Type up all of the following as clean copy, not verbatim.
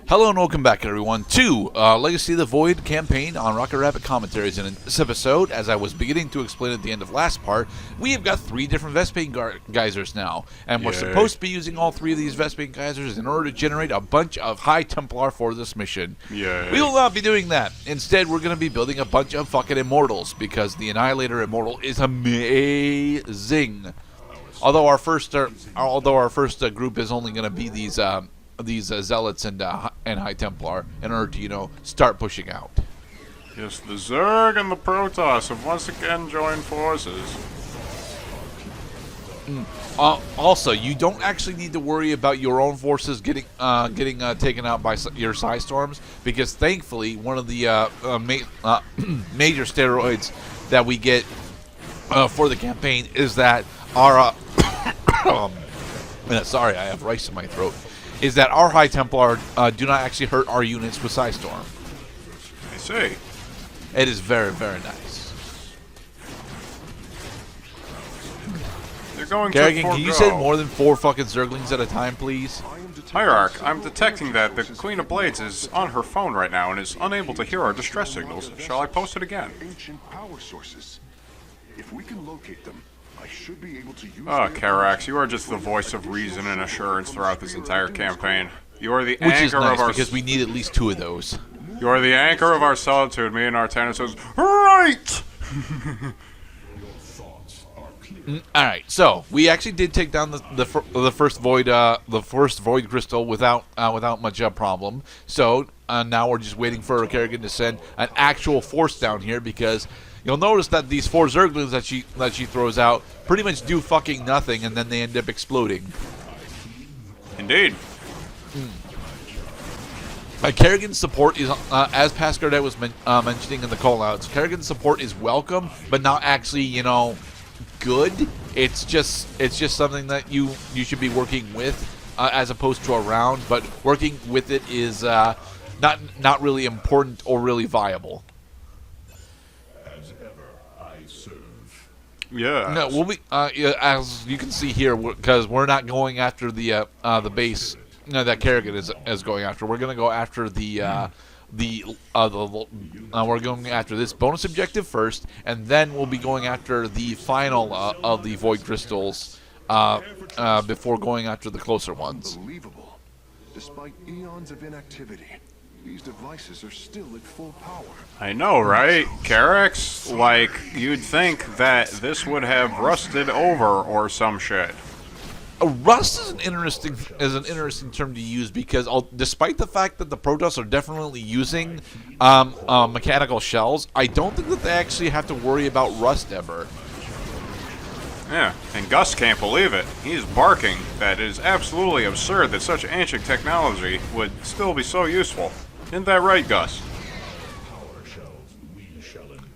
Hello and welcome back, everyone, to Legacy of the Void campaign on Rocket Rabbit Commentaries. And in this episode, as I was beginning to explain at the end of last part, we have got 3 different Vespene geysers now. And we're supposed to be using all 3 of these Vespene geysers in order to generate a bunch of High Templar for this mission. We will not be doing that. Instead, we're going to be building a bunch of fucking Immortals, because the Annihilator Immortal is amazing. Although our first group is only going to be these Zealots and High Templar in order to, start pushing out. Yes, the Zerg and the Protoss have once again joined forces. Also, you don't actually need to worry about your own forces getting taken out by your Psi Storms, because thankfully one of the major steroids that we get for the campaign is that our sorry, I have rice in my throat. Is that our High Templar do not actually hurt our units with Psi Storm. I see. It is very, very nice. They're going Kerrigan, to can you send more than 4 fucking Zerglings at a time, please? Hierarch, I'm detecting that the Queen of Blades is on her phone right now and is unable to hear our distress signals. Shall I post it again? Ancient power sources. If we can locate them, I should be able to use Carax, you are just the voice of reason and assurance throughout this entire campaign. You are the Which is anchor nice, of our... because we need at least 2 of those. You are the anchor of our solitude. Me and Artanis says, right! Alright, so we actually did take down the first void crystal without much problem. So now we're just waiting for Kerrigan to send an actual force down here, because you'll notice that these 4 Zerglings that she throws out pretty much do fucking nothing, and then they end up exploding. Indeed. Kerrigan's support is, as past Gerdat was mentioning in the callouts, Kerrigan's support is welcome, but not actually, good. It's just something that you should be working with, as opposed to around. But working with it is not really important or really viable. Yeah. No, we'll be as you can see here, because we're not going after the base that Kerrigan is going after. We're going to go after we're going after this bonus objective first, and then we'll be going after the final of the void crystals before going after the closer ones. Unbelievable. Despite eons of inactivity, these devices are still at full power. I know, right? Carax? Like, you'd think that this would have rusted over or some shit. Rust is an interesting term to use, because despite the fact that the Protoss are definitely using mechanical shells, I don't think that they actually have to worry about rust ever. Yeah, and Gus can't believe it. He's barking that it is absolutely absurd that such ancient technology would still be so useful. Isn't that right, Gus?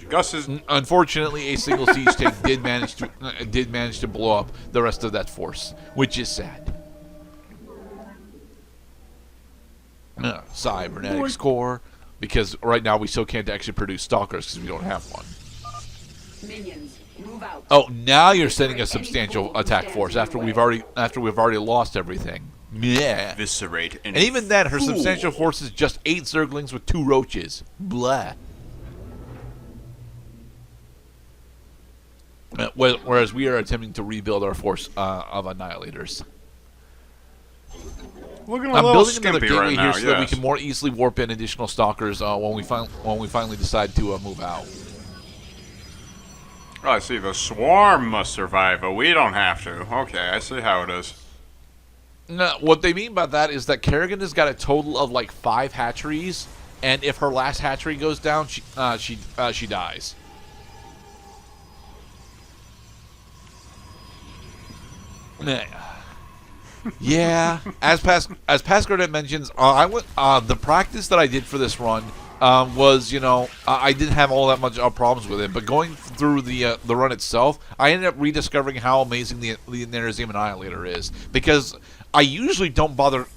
Gus is... Unfortunately, a single siege tank did manage to blow up the rest of that force, which is sad. Cybernetics core, because right now we still can't actually produce stalkers because we don't have one. Minions, move out. Oh, now you're sending a substantial attack force after we've already lost everything. Yeah. Eviscerate and even then, her substantial force is just 8 Zerglings with 2 roaches. Blah. Whereas we are attempting to rebuild our force of Annihilators. Looking I'm building another gateway right now, here so that we can more easily warp in additional stalkers when we finally decide to move out. Oh, I see. The swarm must survive, but we don't have to. Okay, I see how it is. No, what they mean by that is that Kerrigan has got a total of like 5 hatcheries, and if her last hatchery goes down, she dies. Yeah, as Gerdat mentions, the practice that I did for this run was, I didn't have all that much problems with it, but going through the run itself, I ended up rediscovering how amazing the Nerazim Annihilator is, because I usually don't bother.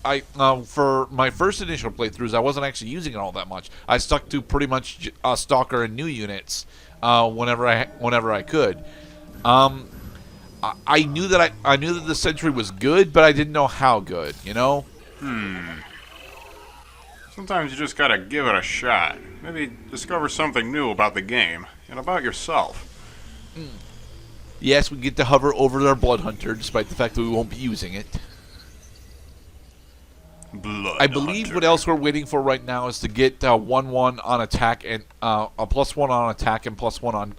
For my first initial playthroughs, I wasn't actually using it all that much. I stuck to pretty much Stalker and new units whenever I could. I knew that the Sentry was good, but I didn't know how good. Sometimes you just gotta give it a shot. Maybe discover something new about the game and about yourself. Yes, we get to hover over our Blood Hunter, despite the fact that we won't be using it. Blood I believe Hunter. what else we're waiting for right now is to get 1/1 on attack and a +1 on attack and +1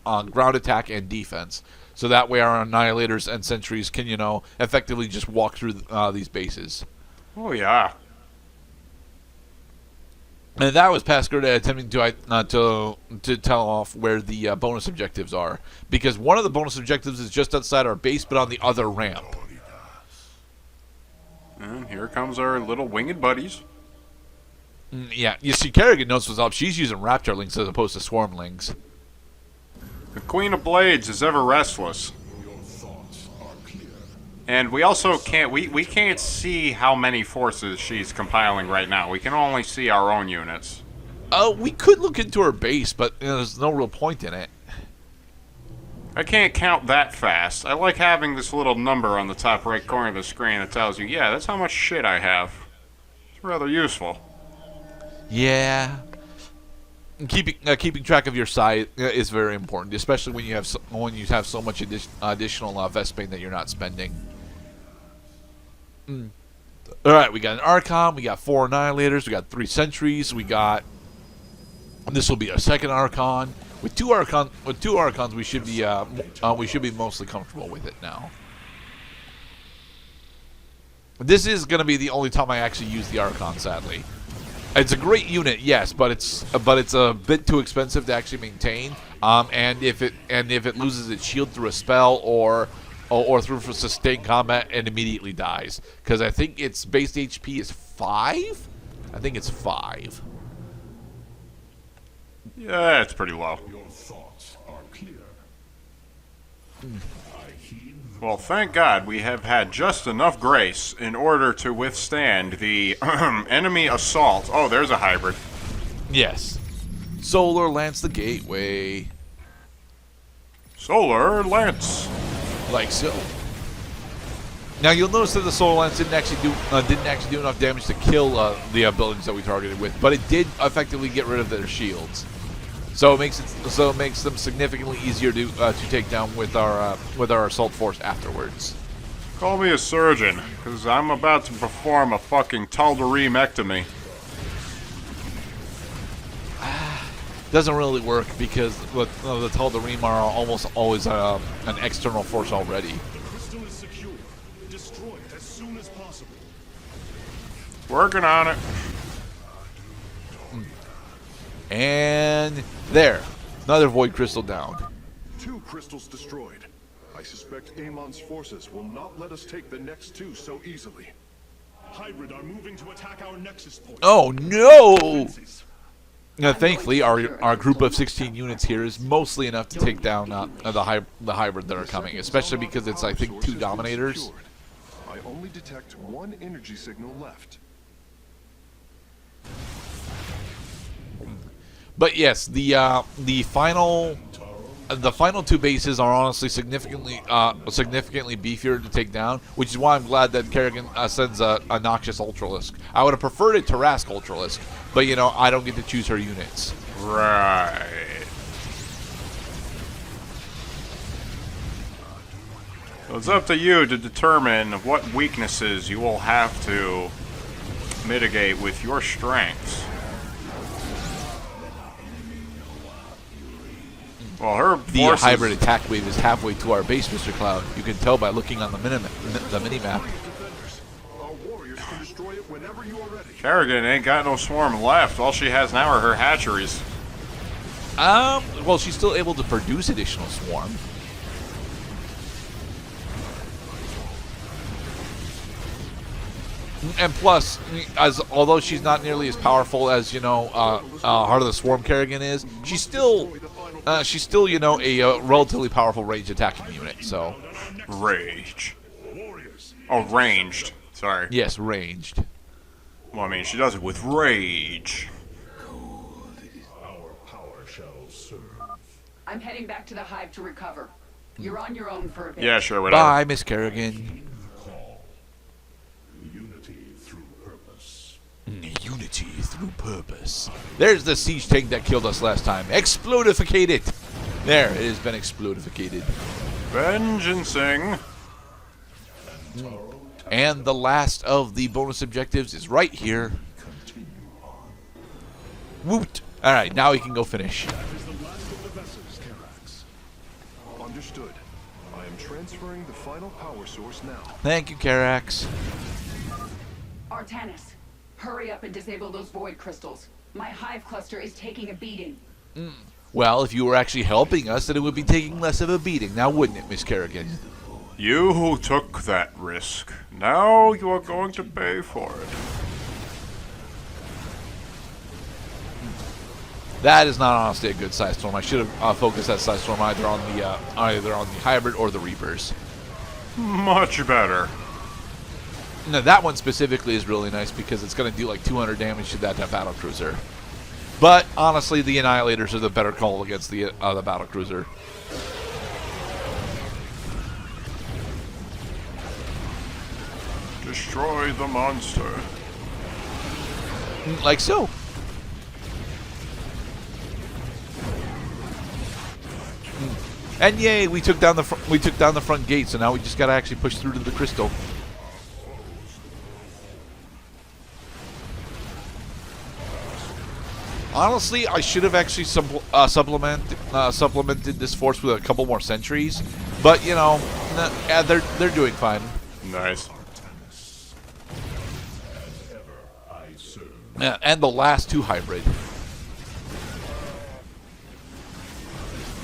on ground attack and defense. So that way our Annihilators and Sentries can, effectively just walk through these bases. Oh yeah. And that was past Gerdat attempting to tell off where the bonus objectives are, because one of the bonus objectives is just outside our base, but on the other ramp. And here comes our little winged buddies. Yeah, you see, Kerrigan knows what's up. She's using Raptorlings as opposed to Swarmlings. The Queen of Blades is ever restless. And we also can't we can't see how many forces she's compiling right now. We can only see our own units. We could look into her base, but there's no real point in it. I can't count that fast. I like having this little number on the top right corner of the screen that tells you, yeah, that's how much shit I have. It's rather useful. Yeah. Keeping track of your side is very important, especially when you have so much additional Vespane that you're not spending. All right, we got an Archon, we got 4 Annihilators, we got 3 Sentries, this will be our second Archon. With two Archons, we should be mostly comfortable with it now. This is going to be the only time I actually use the Archon, sadly. It's a great unit, yes, but it's a bit too expensive to actually maintain. And if it loses its shield through a spell or through for sustained combat, and immediately dies, because I think its base HP is 5. I think it's 5. Yeah, it's pretty low. Your thoughts are clear. Well, thank God we have had just enough grace in order to withstand the enemy assault. Oh, there's a hybrid. Yes. Solar Lance the Gateway. Solar Lance. Like so. Now you'll notice that the Solar Lance didn't actually do enough damage to kill the buildings that we targeted with, but it did effectively get rid of their shields. So it makes them significantly easier to take down with our assault force afterwards. Call me a surgeon, because I'm about to perform a fucking Tal'Darim-ectomy. Doesn't really work because the Tal'Darim are almost always an external force already. The crystal is secure. Destroy it as soon as possible. Working on it. And there, another Void Crystal down. 2 crystals destroyed. I suspect Amon's forces will not let us take the next 2 so easily. Hybrid are moving to attack our nexus point. Oh no! Now, thankfully, our group of 16 units here is mostly enough to take down the hybrid that are coming, especially because it's, I think, 2 Dominators. I only detect 1 energy signal left. But yes, the final 2 bases are honestly significantly beefier to take down, which is why I'm glad that Kerrigan sends a Noxious Ultralisk. I would have preferred it to Rask Ultralisk, but I don't get to choose her units. Right. So it's up to you to determine what weaknesses you will have to mitigate with your strengths. Well, her The forces... hybrid attack wave is halfway to our base, Mr. Cloud. You can tell by looking on the minimap. Our warriors can destroy it whenever you are ready. Kerrigan ain't got no swarm left. All she has now are her hatcheries. Well, she's still able to produce additional swarm. And plus, although she's not nearly as powerful as Heart of the Swarm Kerrigan is, she's still a relatively powerful range attacking unit. So, Rage. Oh, ranged. Sorry. yes, ranged. Well, I mean, she does it with rage. Our power shall serve. I'm heading back to the hive to recover. You're on your own for a bit. Yeah, sure, whatever. Bye, Miss Kerrigan. Unity through purpose. Unity Unity through purpose. There's the siege tank that killed us last time. Explodificate it! There, it has been explodificated. Vengeancing. And the last of the bonus objectives is right here. Woot! Alright, now we can go finish. That is the last of the vessels, Karax. Understood. I am transferring the final power source now. Thank you, Karax. Artanis, hurry up and disable those void crystals. My hive cluster is taking a beating. Well, if you were actually helping us, then it would be taking less of a beating, now wouldn't it, Miss Kerrigan? You who took that risk. Now you are going to pay for it. That is not honestly a good Psi Storm. I should have focused that Psi Storm either on the hybrid or the Reapers. Much better. No, that one specifically is really nice because it's going to do like 200 damage to that battle cruiser. But honestly, the Annihilators are the better call against the battle cruiser. Destroy the monster. Like so. And yay, we took down the front gate, so now we just got to actually push through to the crystal. Honestly, I should have actually supplemented this force with a couple more sentries, but you know, yeah, they're doing fine. Nice. Yeah, and the last two hybrid.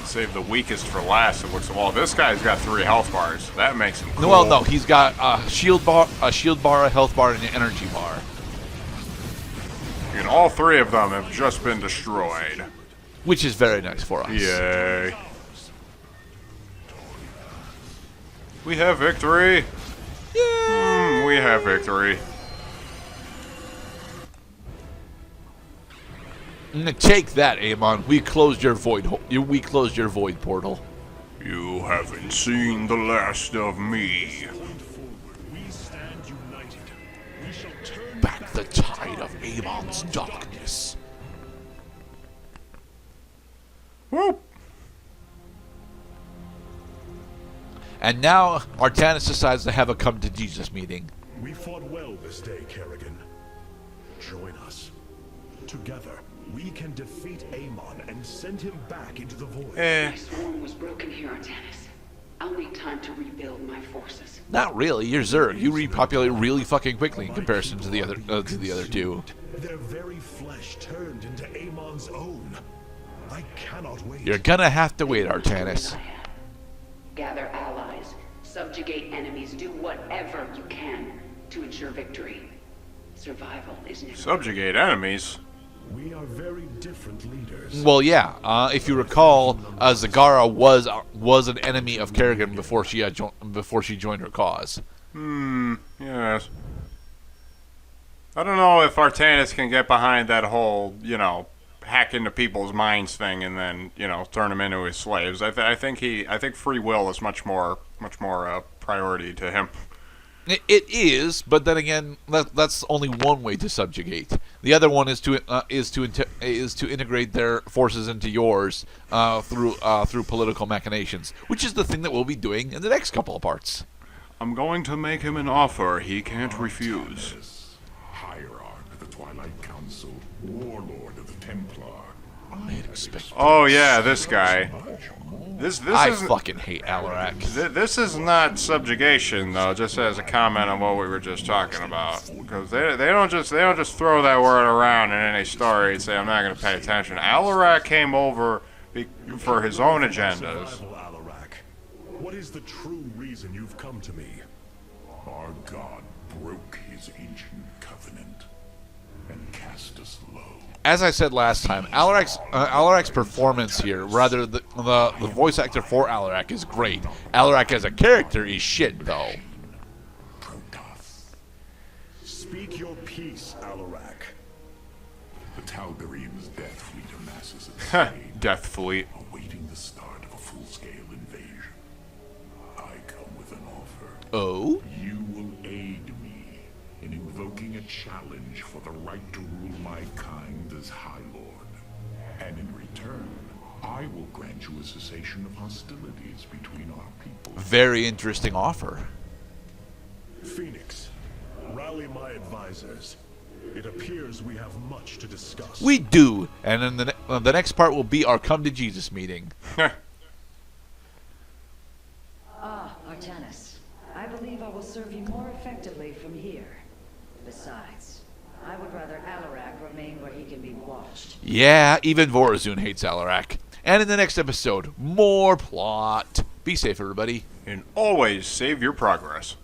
Save the weakest for last. It looks well. This guy's got 3 health bars. That makes him cool. Well, no, he's got a shield bar, a health bar, and an energy bar. And all 3 of them have just been destroyed. Which is very nice for us. Yay. We have victory. We have victory. Take that, Amon. We closed your void. We closed your void portal. You haven't seen the last of me. We stand united. We shall turn Back the tide of Amon's darkness. Whoop. And now Artanis decides to have a come to Jesus meeting. We fought well this day, Kerrigan. Join us. Together, we can defeat Amon and send him back into the void. My swarm was broken here, Artanis. I'll need time to rebuild my forces. Not really. You're Zerg. You repopulate really fucking quickly in comparison to the other two. Their very flesh turned into Amon's own. I cannot wait. You're gonna have to wait, Artanis. Gather allies, subjugate enemies, do whatever you can to ensure victory. Survival is never. Subjugate enemies. We are very different leaders. Well, yeah. If you recall, Zagara was an enemy of Kerrigan before she joined her cause. Yes. I don't know if Artanis can get behind that whole, hack into people's minds thing and then, turn them into his slaves. I think free will is much more priority to him. It is, but then again, that's only one way to subjugate. The other one is to integrate their forces into yours through political machinations, which is the thing that we'll be doing in the next couple of parts. I'm going to make him an offer he can't refuse. Hierarch of the Twilight Council, warlord of the Templar. I expect. Oh yeah, this guy. This I isn't. fucking hate Alarak. This is not subjugation though. Just as a comment on what we were just talking about, because they don't just throw that word around in any story and say I'm not going to pay attention. Alarak came over for his own agendas. Alarak, what is the true reason you've come to me? Our god broke his ancient covenant and cast us low. As I said last time, Alarak's performance here, rather the voice actor for Alarak is great. Alarak as a character is shit though. Speak your peace, Alarak. The Tal'Darim's death fleet amasses at sea, Death Fleet. awaiting the start of a full-scale invasion. I come with an offer. Oh? You will aid me in invoking a challenge for the right to rule my kind as High Lord, and in return, I will grant you a cessation of hostilities between our people. Very interesting offer. Phoenix, rally my advisors. It appears we have much to discuss. We do, and then the next part will be our come to Jesus meeting. Artanis, I believe I will serve you more effectively from here. Besides, I would rather Alarak remain where he can be watched. Yeah, even Vorazun hates Alarak. And in the next episode, more plot. Be safe, everybody. And always save your progress.